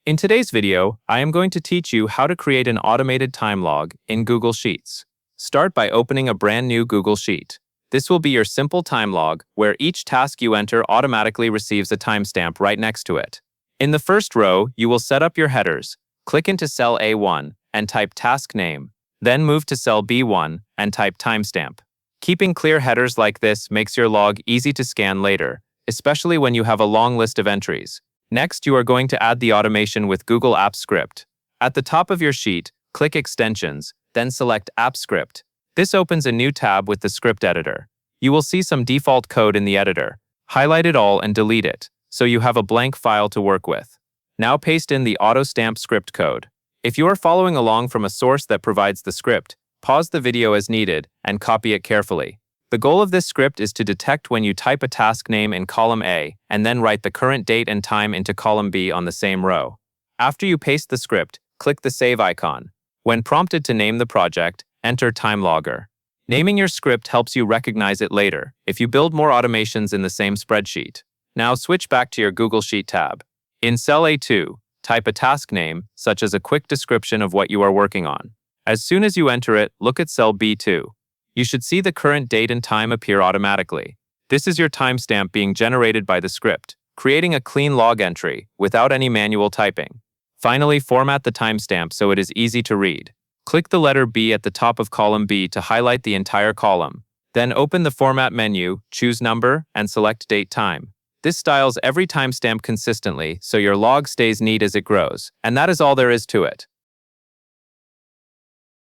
In today's video, I am going to teach you how to create an automated time log in Google Sheets. Start by opening a brand new Google Sheet. This will be your simple time log, where each task you enter automatically receives a timestamp right next to it. In the first row, you will set up your headers. Click into cell A1 and type task name. Then move to cell B1 and type timestamp. Keeping clear headers like this makes your log easy to scan later, especially when you have a long list of entries. Next, you are going to add the automation with Google Apps Script. At the top of your sheet, click Extensions, then select App Script. This opens a new tab with the script editor. You will see some default code in the editor. Highlight it all and delete it, so you have a blank file to work with. Now paste in the auto-stamp script code. If you are following along from a source that provides the script, pause the video as needed and copy it carefully. The goal of this script is to detect when you type a task name in column A and then write the current date and time into column B on the same row. After you paste the script, click the save icon. When prompted to name the project, enter Time Logger. Naming your script helps you recognize it later if you build more automations in the same spreadsheet. Now switch back to your Google Sheet tab. In cell A2, type a task name, such as a quick description of what you are working on. As soon as you enter it, look at cell B2. You should see the current date and time appear automatically. This is your timestamp being generated by the script, creating a clean log entry without any manual typing. Finally, format the timestamp so it is easy to read. Click the letter B at the top of column B to highlight the entire column. Then open the Format menu, choose Number, and select Date Time. This styles every timestamp consistently so your log stays neat as it grows, and that is all there is to it.